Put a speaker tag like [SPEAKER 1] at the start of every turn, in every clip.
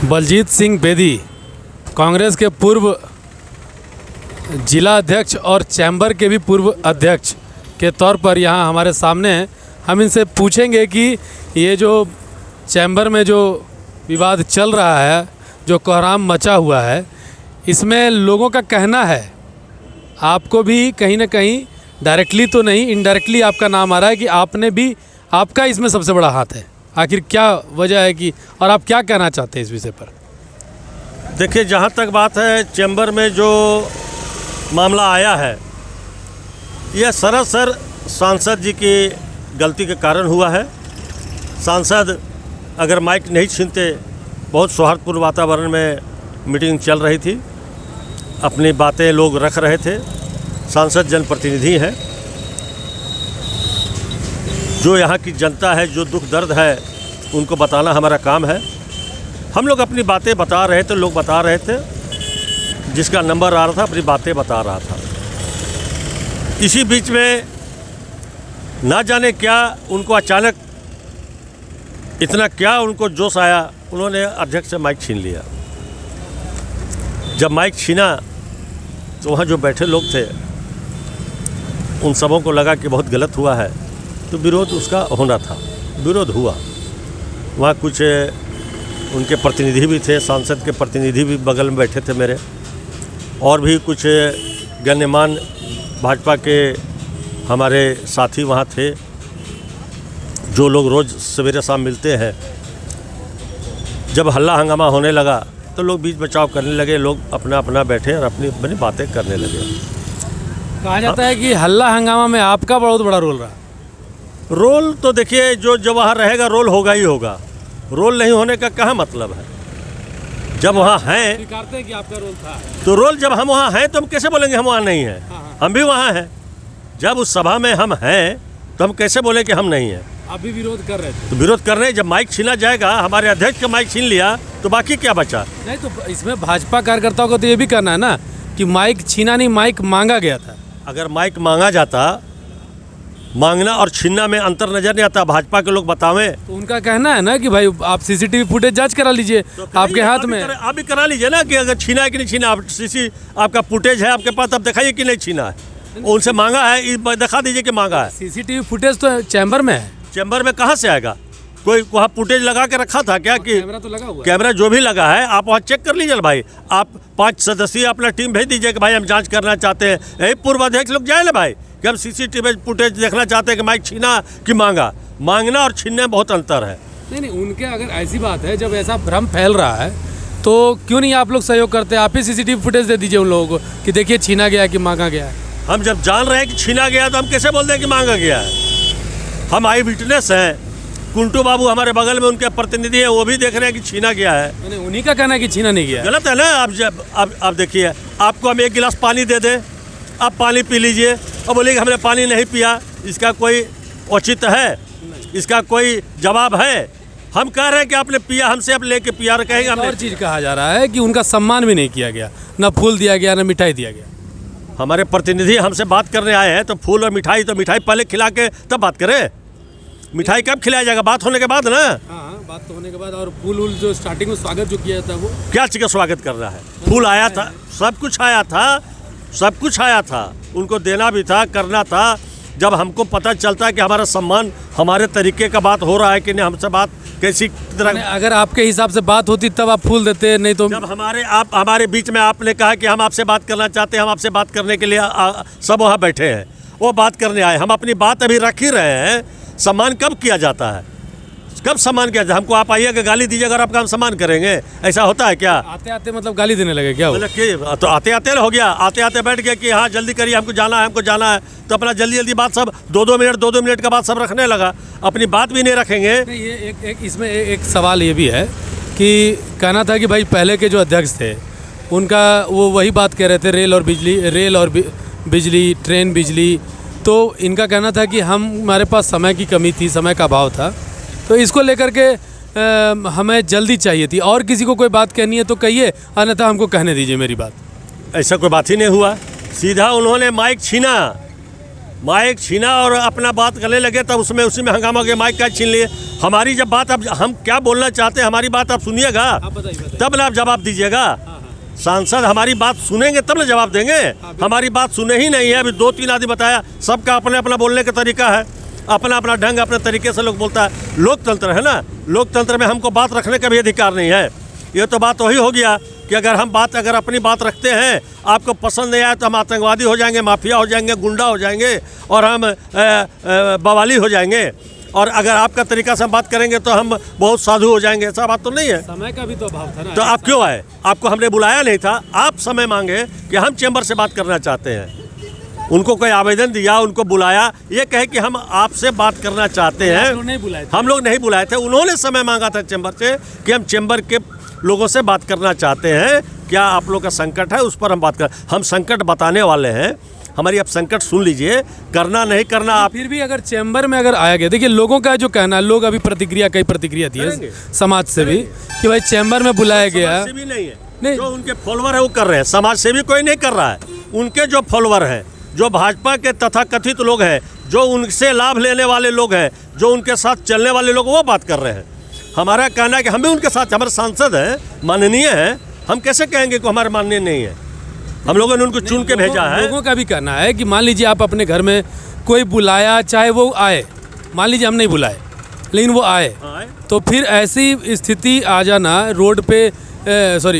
[SPEAKER 1] बलजीत सिंह बेदी कांग्रेस के पूर्व जिला अध्यक्ष और चैम्बर के भी पूर्व अध्यक्ष के तौर पर यहाँ हमारे सामने हैं। हम इनसे पूछेंगे कि ये जो चैम्बर में जो विवाद चल रहा है, जो कोहराम मचा हुआ है, इसमें लोगों का कहना है, आपको भी कहीं ना कहीं डायरेक्टली तो नहीं इनडायरेक्टली आपका नाम आ रहा है कि आपने भी, आपका इसमें सबसे बड़ा हाथ है। आखिर क्या वजह है कि, और आप क्या कहना चाहते हैं इस विषय पर?
[SPEAKER 2] देखिए, जहाँ तक बात है चैम्बर में जो मामला आया है, यह सरासर सांसद जी की गलती के कारण हुआ है। सांसद अगर माइक नहीं छीनते, बहुत सौहार्दपूर्ण वातावरण में मीटिंग चल रही थी, अपनी बातें लोग रख रहे थे। सांसद जनप्रतिनिधि हैं, जो यहाँ की जनता है, जो दुख दर्द है उनको बताना हमारा काम है। हम लोग अपनी बातें बता रहे थे, लोग बता रहे थे, जिसका नंबर आ रहा था अपनी बातें बता रहा था। इसी बीच में ना जाने क्या उनको अचानक इतना क्या उनको जोश आया, उन्होंने अध्यक्ष से माइक छीन लिया। जब माइक छीना तो वहाँ जो बैठे लोग थे उन सबों को लगा कि बहुत गलत हुआ है, तो विरोध उसका होना था। विरोध हुआ। वहाँ कुछ उनके प्रतिनिधि भी थे, सांसद के प्रतिनिधि भी बगल में बैठे थे मेरे, और भी कुछ गण्यमान भाजपा के हमारे साथी वहाँ थे, जो लोग रोज़ सवेरे शाम मिलते हैं। जब हल्ला हंगामा होने लगा तो लोग बीच बचाव करने लगे, लोग अपना अपना बैठे और अपनी अपनी बातें करने लगे।
[SPEAKER 1] कहा जाता है कि हल्ला हंगामा में आपका बहुत बड़ा रोल रहा।
[SPEAKER 2] रोल तो देखिए, जो वहाँ रहेगा रोल होगा ही होगा। रोल नहीं होने का क्या मतलब है? जब वहाँ हैं,
[SPEAKER 1] स्वीकारते हैं कि आपका रोल था,
[SPEAKER 2] तो रोल जब हम वहाँ हैं तो हम कैसे बोलेंगे हम वहाँ नहीं हैं? हम भी वहाँ हैं। जब उस सभा में हम हैं तो हम कैसे बोले कि हम नहीं हैं?
[SPEAKER 1] आप भी विरोध कर रहे थे।
[SPEAKER 2] तो विरोध कर रहे हैं। जब माइक छीना जाएगा, हमारे अध्यक्ष का माइक छीन लिया, तो बाकी क्या बचा?
[SPEAKER 1] नहीं, तो इसमें भाजपा कार्यकर्ताओं को तो ये भी कहना है ना कि माइक छीना नहीं, माइक मांगा गया था।
[SPEAKER 2] अगर माइक मांगा जाता, मांगना और छीनना में अंतर नजर नहीं आता, भाजपा के लोग बतावें।
[SPEAKER 1] तो उनका कहना है ना कि भाई आप सीसीटीवी फुटेज जांच करा लीजिए,
[SPEAKER 2] तो
[SPEAKER 1] आपके हाथ में।
[SPEAKER 2] आप भी करा लीजिए ना कि अगर छीना है कि नहीं छीना। आप आपका फुटेज है आपके पास, अब दिखाइए कि नहीं छीना है। उनसे मांगा है, दिखा दीजिए कि मांगा है।
[SPEAKER 1] सीसीटीवी फुटेज तो चैम्बर में है।
[SPEAKER 2] चैम्बर में कहाँ से आएगा? कोई वहाँ फुटेज लगा के रखा था क्या? कि
[SPEAKER 1] कैमरा तो लगा हुआ है।
[SPEAKER 2] कैमरा जो भी लगा है आप वहाँ चेक कर लीजिए भाई। आप 5 सदस्यीय अपना टीम भेज दीजिए कि भाई हम जांच करना चाहते हैं। यही पूर्व अध्यक्ष लोग जाए ना भाई कि हम सीसीटीवी फुटेज देखना चाहते हैं कि माइक छीना कि मांगा। मांगना और छीनने में बहुत अंतर है।
[SPEAKER 1] नहीं, उनके अगर ऐसी बात है, जब ऐसा भ्रम फैल रहा है तो क्यों नहीं आप लोग सहयोग करते? आप ही सीसीटीवी फुटेज दे दीजिए उन लोगों को कि देखिए छीना गया कि मांगा गया है।
[SPEAKER 2] हम जब जान रहे हैं कि छीना गया तो हम कैसे बोल दें कि मांगा गया है? हम आई विटनेस हैं। कुंटू बाबू हमारे बगल में उनके प्रतिनिधि हैं, वो भी देख रहे हैं कि छीना गया है।
[SPEAKER 1] उन्हीं का कहना है कि छीना नहीं गया।
[SPEAKER 2] गलत है ना? आप देखिए, आपको हम 1 गिलास पानी दे दें, आप पानी पी लीजिए और बोलिए कि हमने पानी नहीं पिया, इसका कोई औचित्य है? इसका कोई जवाब है? हम कह रहे हैं कि आपने पिया, हमसे आप लेके पिया, कहेंगे हमने।
[SPEAKER 1] और चीज़ कहा जा रहा है कि उनका सम्मान भी नहीं किया गया, ना फूल दिया गया, ना मिठाई दिया गया।
[SPEAKER 2] हमारे प्रतिनिधि हमसे बात करने आए हैं तो फूल और मिठाई, तो मिठाई पहले खिला के तब बात करें। मिठाई कब खिलाया जाएगा? बात होने के बाद ना।
[SPEAKER 1] हाँ, बात तो होने के बाद। और फूल जो स्टार्टिंग में स्वागत जो किया जाता है, वो
[SPEAKER 2] क्या चीज़ का स्वागत कर रहा है? फूल आया था, सब कुछ आया था, सब कुछ आया था, उनको देना भी था, करना था। जब हमको पता चलता है कि हमारा सम्मान, हमारे तरीके का बात हो रहा है कि नहीं, हमसे बात कैसी तरह।
[SPEAKER 1] अगर आपके हिसाब से बात होती तब आप फूल देते, नहीं तो।
[SPEAKER 2] जब हमारे बीच में आपने कहा कि हम आपसे बात करना चाहते हैं, हम आपसे बात करने के लिए सब वहाँ बैठे हैं, वो बात करने आए। हम अपनी बात अभी रख ही रहे हैं। सम्मान कब किया जाता है? कब सम्मान किया जाता है? हमको आप आइएगा गाली दीजिएगा और आपका हम सम्मान करेंगे, ऐसा होता है क्या?
[SPEAKER 1] आते आते मतलब गाली देने लगे क्या?
[SPEAKER 2] मतलब कि तो आते आते हो गया, आते आते बैठ गया कि हाँ जल्दी करिए, हमको जाना है, हमको जाना है। तो अपना जल्दी बात सब 2-2 मिनट का बात सब रखने लगा। अपनी बात भी नहीं रखेंगे।
[SPEAKER 1] ये इसमें एक सवाल ये भी है कि कहना था कि भाई पहले के जो अध्यक्ष थे उनका वो वही बात कह रहे थे, रेल और बिजली, ट्रेन बिजली। तो इनका कहना था कि हमारे पास समय की कमी थी, समय का अभाव था, तो इसको लेकर के हमें जल्दी चाहिए थी। और किसी को कोई बात कहनी है तो कहिए, अन्यथा हमको कहने दीजिए मेरी बात।
[SPEAKER 2] ऐसा कोई बात ही नहीं हुआ। सीधा उन्होंने माइक छीना, माइक छीना और अपना बात करने लगे, तब उसमें उसी में हंगामा हो गया, माइक का छीन लिए। हमारी जब बात, अब हम क्या बोलना चाहते हैं हमारी बात आप सुनिएगा, तब ना आप जवाब दीजिएगा। सांसद हमारी बात सुनेंगे तब ना जवाब देंगे। हमारी बात सुने ही नहीं है। अभी 2-3 आदमी बताया, सबका अपने अपना बोलने का तरीका है, अपना अपना ढंग, अपने तरीके से लोग बोलता है। लोकतंत्र है ना, लोकतंत्र में हमको बात रखने का भी अधिकार नहीं है। ये तो बात वही हो गया कि अगर अपनी बात रखते हैं, आपको पसंद नहीं आया तो हम आतंकवादी हो जाएंगे, माफिया हो जाएंगे, गुंडा हो जाएंगे और हम बवाली हो जाएंगे। और अगर आपका तरीका से हम बात करेंगे तो हम बहुत साधु हो जाएंगे। ऐसा बात तो नहीं है।
[SPEAKER 1] समय का भी तो अभाव था ना।
[SPEAKER 2] तो आप क्यों आए? आपको हमने बुलाया नहीं था, आप समय मांगे कि हम चैम्बर से बात करना चाहते हैं। उनको कोई आवेदन दिया, उनको बुलाया, ये कहे कि हम आपसे बात करना चाहते हैं। हम लोग नहीं बुलाए थे, उन्होंने समय मांगा था चैम्बर से कि हम चैम्बर के लोगों से बात करना चाहते हैं, क्या आप लोग का संकट है, उस पर हम बात कर। हम संकट बताने वाले हैं, हमारी आप संकट सुन लीजिए, करना नहीं करना आप।
[SPEAKER 1] फिर भी अगर चैम्बर में अगर आया गया, देखिए लोगों का जो कहना है, लोग अभी कई प्रतिक्रिया दी है समाज से भी कि भाई चैम्बर में बुलाया गया।
[SPEAKER 2] समाज सेवी नहीं है, नहीं। जो उनके फॉलोअर है वो कर रहे हैं, समाज सेवी कोई नहीं कर रहा है। उनके जो फॉलोअर हैं, जो भाजपा के तथाकथित लोग हैं, जो उनसे लाभ लेने वाले लोग हैं, जो उनके साथ चलने वाले लोग, वो बात कर रहे हैं। हमारा कहना है कि हम भी उनके साथ, हमारे सांसद हैं, माननीय हैं, हम कैसे कहेंगे कि हमारे माननीय नहीं है? हम लोगों ने उनको चुन के भेजा है।
[SPEAKER 1] लोगों का भी कहना है कि मान लीजिए आप अपने घर में कोई बुलाया, चाहे वो आए, मान लीजिए हम नहीं बुलाए लेकिन वो आए, तो फिर ऐसी स्थिति आ जाना रोड पे,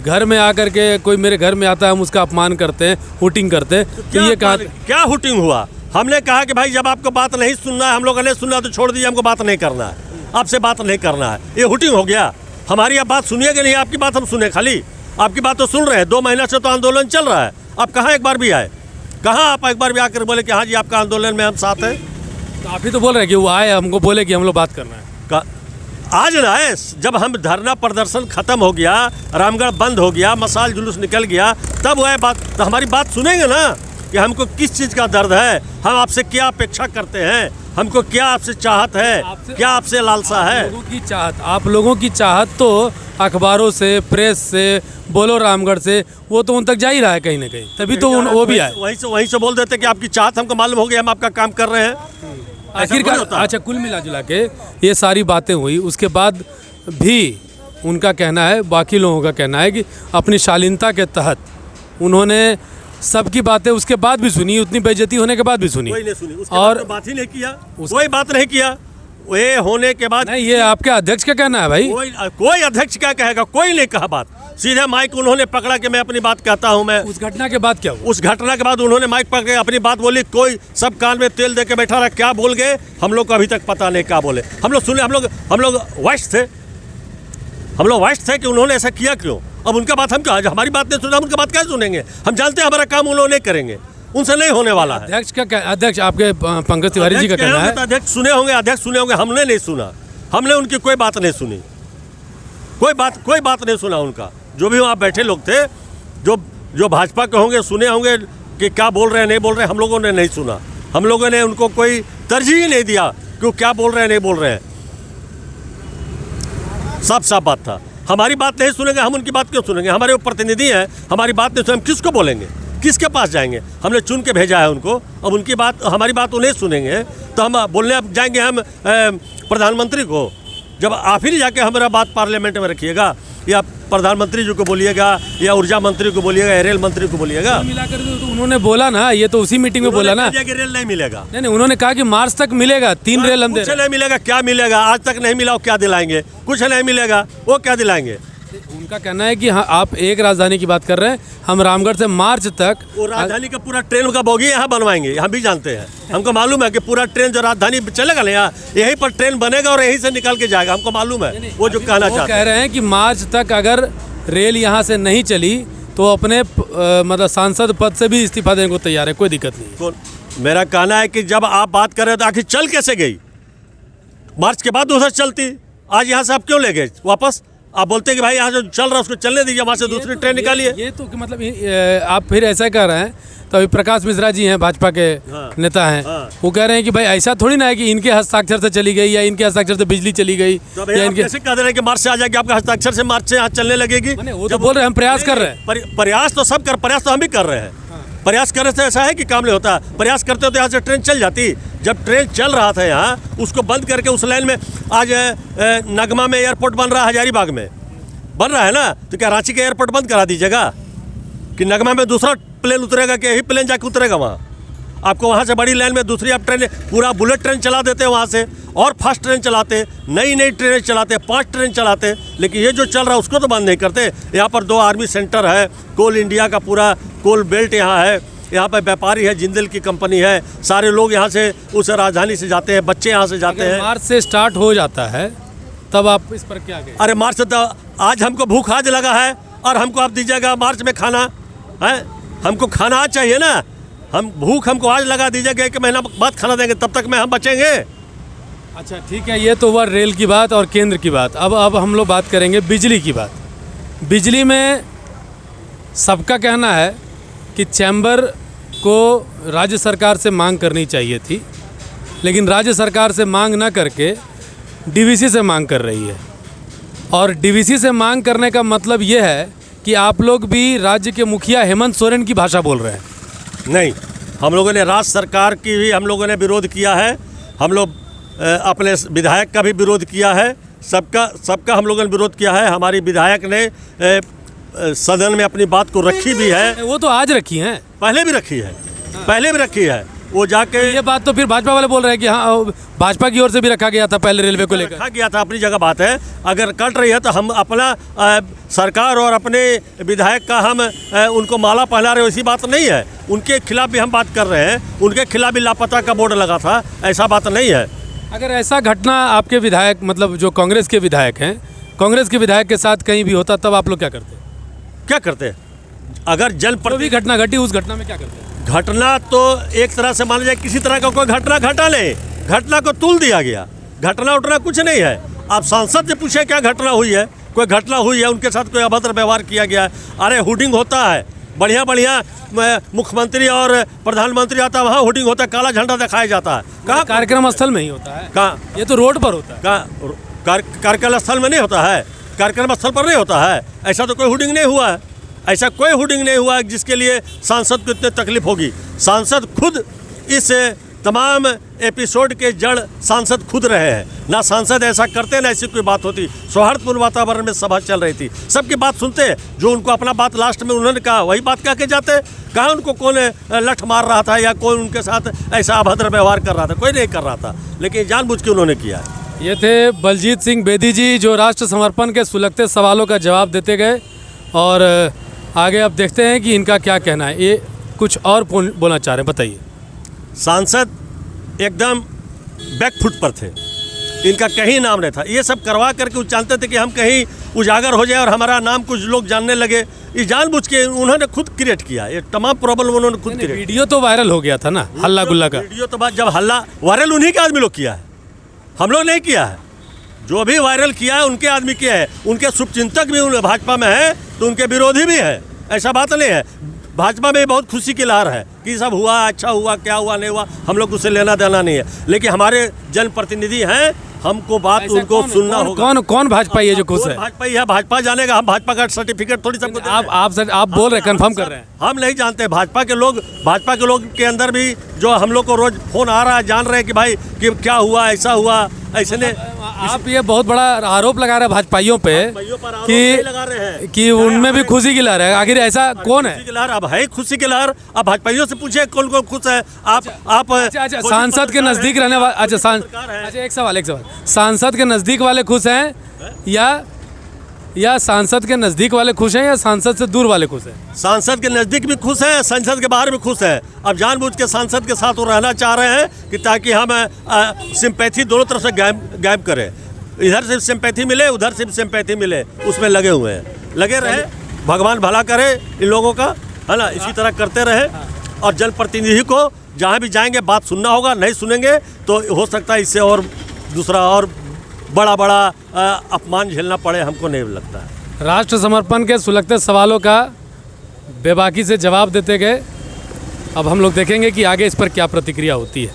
[SPEAKER 1] घर में आकर के कोई मेरे घर में आता है, हम उसका अपमान करते हैं, हुटिंग करते हैं। तो ये कहा
[SPEAKER 2] क्या हुटिंग हुआ? हमने कहा कि भाई जब आपको बात नहीं सुनना है, हम लोगों ने सुनना तो छोड़ दीजिए, हमको बात नहीं करना है, आपसे बात नहीं करना है। ये हुटिंग हो गया? हमारी आप बात सुनिएगा नहीं, आपकी बात हम सुने खाली? आपकी बात तो सुन रहे हैं, 2 महीना से तो आंदोलन चल रहा है। आप कहाँ एक बार भी आए? कहाँ आप एक बार भी आकर बोले कि हाँ जी आपका आंदोलन में हम साथ हैं?
[SPEAKER 1] तो आप ही तो बोल रहे हैं कि वो आए, हमको बोले कि हम लोग बात करना है।
[SPEAKER 2] आज ना आए, जब हम धरना प्रदर्शन खत्म हो गया, रामगढ़ बंद हो गया, मसाल जुलूस निकल गया, तब वो आए बात, तो हमारी बात सुनेंगे ना कि हमको किस चीज़ का दर्द है, हम आपसे क्या अपेक्षा करते हैं, हमको क्या आपसे चाहत है, क्या आपसे लालसा है।
[SPEAKER 1] आप लोगों की चाहत तो अखबारों से, प्रेस से, बोलो रामगढ़ से, वो तो उन तक जा ही रहा है कहीं ना कहीं, तभी तो वो भी आए।
[SPEAKER 2] वहीं से बोल देते कि आपकी चाहत हमको मालूम हो गया, हम आपका काम कर रहे हैं।
[SPEAKER 1] आखिरकार अच्छा, कुल मिला जुला के ये सारी बातें हुई, उसके बाद भी उनका कहना है, बाकी लोगों का कहना है कि अपनी शालीनता के तहत उन्होंने सबकी बातें उसके बाद भी सुनी, उतनी बेइज्जती होने के बाद भी सुनी,
[SPEAKER 2] कोई नहीं सुनी,
[SPEAKER 1] और
[SPEAKER 2] तो बात ही नहीं किया, कोई बात नहीं किया। ये होने के बाद
[SPEAKER 1] नहीं, ये आपके अध्यक्ष का कहना है भाई।
[SPEAKER 2] कोई अध्यक्ष क्या कहेगा? कोई नहीं कहा बात, सीधे माइक उन्होंने पकड़ा कि मैं अपनी बात कहता हूं। मैं
[SPEAKER 1] उस घटना के बाद क्या हुआ?
[SPEAKER 2] उस घटना के बाद उन्होंने माइक पकड़ के अपनी बात बोली, कोई सब कान में तेल दे के बैठा रहा। क्या बोल गए हम लोग को अभी तक पता नहीं क्या बोले। हम लोग सुने, हम लोग वश थे कि उन्होंने ऐसा किया क्यों। अब उनका बात हम क्या, हमारी बात नहीं सुना, हम उनका बात क्या सुनेंगे? हम जानते हैं हमारा काम उन्होंने करेंगे, उनसे नहीं होने वाला है।
[SPEAKER 1] अध्यक्ष आपके पंकज तिवारी जी का कहना है,
[SPEAKER 2] अध्यक्ष सुने होंगे, हमने नहीं सुना, हमने उनकी कोई बात नहीं सुनी, कोई बात नहीं सुना उनका। जो भी वहाँ बैठे लोग थे, जो भाजपा के होंगे, सुने होंगे कि क्या बोल रहे हैं, नहीं बोल रहे हैं, हम लोगों ने नहीं सुना। हम लोगों ने उनको कोई तरजीह ही नहीं दिया कि क्या बोल रहे हैं, नहीं बोल रहे हैं। साफ बात था। हमारी बात नहीं सुनेंगे, हम उनकी बात क्यों सुनेंगे? हमारे वो प्रतिनिधि हैं, हमारी बात नहीं सुने, हम किसको बोलेंगे, किसके पास जाएंगे? हमने चुन के भेजा है उनको, अब उनकी बात, हमारी बात उन्हें सुनेंगे तो हम बोलने जाएंगे हम प्रधानमंत्री को। जब आप ही जाके हमारा बात पार्लियामेंट में रखिएगा, या प्रधानमंत्री जी को बोलिएगा, या ऊर्जा मंत्री को बोलिएगा, या रेल मंत्री को बोलिएगा।
[SPEAKER 1] मिलाकर तो उन्होंने बोला ना, ये तो उसी मीटिंग में बोला ना
[SPEAKER 2] कि रेल नहीं मिलेगा।
[SPEAKER 1] नहीं, उन्होंने कहा कि मार्च तक मिलेगा, 3 रेल हम दे रहे हैं।
[SPEAKER 2] नहीं मिलेगा, क्या मिलेगा? आज तक नहीं मिला, वो क्या दिलाएंगे? कुछ नहीं मिलेगा, वो क्या दिलाएंगे?
[SPEAKER 1] उनका कहना है कि हाँ, आप एक राजधानी की बात कर रहे हैं, हम रामगढ़ से मार्च तक
[SPEAKER 2] वो राजधानी का पूरा ट्रेन का बोगी यहाँ बनवाएंगे, हम भी जानते हैं। हमको मालूम है कि पूरा ट्रेन जो राजधानी चलेगा ना, यहाँ यहीं पर ट्रेन बनेगा और यहीं से निकल के जाएगा, हमको मालूम है। वो जो कहना चाहते
[SPEAKER 1] कह रहे हैं कि मार्च तक अगर रेल यहाँ से नहीं चली तो अपने मतलब सांसद पद से भी इस्तीफा देने को तैयार है, कोई दिक्कत नहीं।
[SPEAKER 2] मेरा कहना है कि जब आप बात कर रहे हो तो आखिर चल कैसे गई? मार्च के बाद उधर चलती, आज यहाँ से आप क्यों ले गए वापस? आप बोलते हैं कि भाई यहाँ जो चल रहा है उसको चलने दीजिए, वहाँ से दूसरी ट्रेन निकालिए।
[SPEAKER 1] ये तो मतलब आप फिर ऐसा कह रहे हैं, तो अभी प्रकाश मिश्रा जी हैं, भाजपा के नेता हैं, वो कह रहे हैं कि भाई ऐसा थोड़ी ना है कि इनके हस्ताक्षर से चली गई, या इनके हस्ताक्षर से बिजली चली गई,
[SPEAKER 2] या इनके कैसे कह रहे हैं कि मार्च से आ जाएगी, आपका हस्ताक्षर से मार्च से यहाँ चलने लगेगी।
[SPEAKER 1] वो तो बोल रहे हैं हम प्रयास कर रहे हैं।
[SPEAKER 2] प्रयास तो सब प्रयास तो हम भी कर रहे हैं। प्रयास करने से ऐसा है कि काम नहीं होता। प्रयास करते हो तो यहाँ से ट्रेन चल जाती। जब ट्रेन चल रहा था यहाँ, उसको बंद करके उस लाइन में आज नगमा में एयरपोर्ट बन रहा है, हजारीबाग में बन रहा है ना, तो क्या रांची का एयरपोर्ट बंद करा दीजिएगा कि नगमा में दूसरा प्लेन उतरेगा कि यही प्लेन जाके उतरेगा वहाँ? आपको वहाँ से बड़ी लाइन में दूसरी आप ट्रेन, पूरा बुलेट ट्रेन चला देते हैं वहाँ से, और फास्ट ट्रेन चलाते, नई नई ट्रेनें चलाते, 5 ट्रेन चलाते। लेकिन ये जो चल रहा है उसको तो बंद नहीं करते। यहाँ पर 2 आर्मी सेंटर है, कोल इंडिया का पूरा कोल बेल्ट यहाँ है, यहाँ पर व्यापारी है, जिंदल की कंपनी है, सारे लोग यहाँ से उस राजधानी से जाते हैं, बच्चे यहाँ से जाते हैं।
[SPEAKER 1] मार्च से स्टार्ट हो जाता है, तब आप इस पर क्या कहें?
[SPEAKER 2] अरे मार्च से तो आज हमको भूख आज लगा है, और हमको आप दीजिएगा मार्च में खाना है? हमको खाना आज चाहिए ना। हमको आज लगा दीजिएगा, 1 महीना बाद खाना देंगे, तब तक में हम बचेंगे।
[SPEAKER 1] अच्छा ठीक है, ये तो हुआ रेल की बात और केंद्र की बात। अब हम लोग बात करेंगे बिजली की बात। बिजली में सबका कहना है कि चैम्बर को राज्य सरकार से मांग करनी चाहिए थी, लेकिन राज्य सरकार से मांग ना करके डीवीसी से मांग कर रही है। और डीवीसी से मांग करने का मतलब ये है कि आप लोग भी राज्य के मुखिया हेमंत सोरेन की भाषा बोल रहे हैं।
[SPEAKER 2] नहीं, हम लोगों ने राज्य सरकार की भी हम लोगों ने विरोध किया है। हम लोग अपने विधायक का भी विरोध किया है। सबका हम लोगों ने विरोध किया है। हमारी विधायक ने सदन में अपनी बात को रखी भी है।
[SPEAKER 1] वो तो आज रखी हैं,
[SPEAKER 2] पहले भी रखी है। वो जाके
[SPEAKER 1] ये बात तो फिर भाजपा वाले बोल रहे हैं कि हाँ, भाजपा की ओर से भी रखा गया था पहले रेलवे को लेकर।
[SPEAKER 2] रखा गया था, अपनी जगह बात है। अगर कट रही है तो हम अपना सरकार और अपने विधायक का हम उनको माला पहना रहे, वैसी बात नहीं है। उनके खिलाफ भी हम बात कर रहे हैं। उनके खिलाफ भी लापता का बोर्ड लगा था, ऐसा बात नहीं है।
[SPEAKER 1] अगर ऐसा घटना आपके विधायक, मतलब जो कांग्रेस के विधायक हैं, कांग्रेस के विधायक के साथ कहीं भी होता, तब आप लोग क्या करते? अगर
[SPEAKER 2] जो
[SPEAKER 1] भी घटना घटी, उस घटना में क्या करते?
[SPEAKER 2] घटना तो एक तरह से मान लीजिए किसी तरह का कोई घटना घटा नहीं, घटना को तुल दिया गया। घटना उठना कुछ नहीं है। आप सांसद से पूछे क्या घटना हुई है? कोई घटना हुई है, उनके साथ कोई अभद्र व्यवहार किया गया है? अरे हुडिंग होता है, बढ़िया मुख्यमंत्री और प्रधानमंत्री आता है, वहाँ हुडिंग होता है, काला झंडा दिखाया जाता है। कहाँ?
[SPEAKER 1] कार्यक्रम स्थल में ही होता है।
[SPEAKER 2] कहाँ?
[SPEAKER 1] ये तो रोड पर होता है।
[SPEAKER 2] कहाँ? कार्यक्रम स्थल में नहीं होता है, कार्यक्रम स्थल पर नहीं होता है। ऐसा तो कोई हुडिंग नहीं हुआ है। ऐसा कोई हुडिंग नहीं हुआ जिसके लिए सांसद को इतनी तकलीफ होगी। सांसद खुद इस तमाम एपिसोड के जड़ सांसद खुद रहे हैं। ना सांसद ऐसा करते, ना ऐसी कोई बात होती। सौहार्दपूर्ण वातावरण में सभा चल रही थी, सबकी बात सुनते। जो उनको अपना बात लास्ट में उन्होंने कहा, वही बात कह के जाते। कहाँ उनको कौन लठ मार रहा था या कौन उनके साथ ऐसा अभद्र व्यवहार कर रहा था? कोई नहीं कर रहा था, लेकिन जानबूझ के उन्होंने किया है।
[SPEAKER 1] ये थे बलजीत सिंह बेदी जी, जो राष्ट्र समर्पण के सुलगते सवालों का जवाब देते गए। और आगे अब देखते हैं कि इनका क्या कहना है। ये कुछ और बोलना चाह रहे हैं, बताइए।
[SPEAKER 2] सांसद एकदम बैकफुट पर थे, इनका कहीं नाम नहीं था। ये सब करवा करके वो चाहते थे कि हम कहीं उजागर हो जाए और हमारा नाम कुछ लोग जानने लगे। ये जानबूझ के उन्होंने खुद क्रिएट किया। ये तमाम प्रॉब्लम उन्होंने खुद क्रिएट।
[SPEAKER 1] वीडियो तो वायरल हो गया था ना, हल्ला गुल्ला का
[SPEAKER 2] वीडियो। तो बात जब हल्ला वायरल उन्हीं के आदमी लोग किया है, हम लोग नहीं किया है। जो भी वायरल किया है उनके आदमी किया है। उनके शुभचिंतक भी भाजपा में है, तो उनके विरोधी भी है। ऐसा बात नहीं है। भाजपा में बहुत खुशी की लहर है कि सब हुआ, अच्छा हुआ, क्या हुआ नहीं हुआ, हम लोग उससे लेना देना नहीं है। लेकिन हमारे जनप्रतिनिधि हैं, हमको बात उनको सुनना होगा।
[SPEAKER 1] कौन भाजपा ये जो खुश है?
[SPEAKER 2] भाजपा ही है, भाजपा जानेगा। हम भाजपा का सर्टिफिकेट थोड़ी सबको
[SPEAKER 1] आप बोल रहे, कंफर्म कर रहे हैं।
[SPEAKER 2] हम नहीं जानते। भाजपा के लोग के अंदर भी जो हम लोग को रोज फोन आ रहा है, जान रहे हैं कि भाई कि क्या हुआ, ऐसा हुआ, ऐसे ने।
[SPEAKER 1] आप ये बहुत बड़ा आरोप लगा रहे हैं भाजपाइयों पे कि उनमें भी खुशी की लहर है। आखिर ऐसा कौन है?
[SPEAKER 2] अब है खुशी की लहर। अब भाजपाइयों से पूछे कौन कौन खुश है। आप
[SPEAKER 1] अच्छा, सांसद के नजदीक रहने वाले, अच्छा एक सवाल, सांसद के नजदीक वाले खुश हैं या सांसद के नजदीक वाले खुश हैं या सांसद से दूर वाले खुश हैं?
[SPEAKER 2] सांसद के नजदीक भी खुश हैं, संसद के बाहर भी खुश हैं। अब जानबूझ के सांसद के साथ वो रहना चाह रहे हैं कि ताकि हम सिंपैथी दोनों तरफ से गायब करें। इधर से सिंपैथी मिले, उधर से सिंपैथी मिले, उसमें लगे हुए हैं। लगे रहे, भगवान भला करे इन लोगों का, है ना। इसी तरह करते रहे। और जनप्रतिनिधि को जहाँ भी जाएंगे बात सुनना होगा। नहीं सुनेंगे तो हो सकता है इससे और दूसरा और बड़ा अपमान झेलना पड़े। हमको नहीं लगता है।
[SPEAKER 1] राष्ट्र समर्पण के सुलगते सवालों का बेबाकी से जवाब देते गए। अब हम लोग देखेंगे कि आगे इस पर क्या प्रतिक्रिया होती है।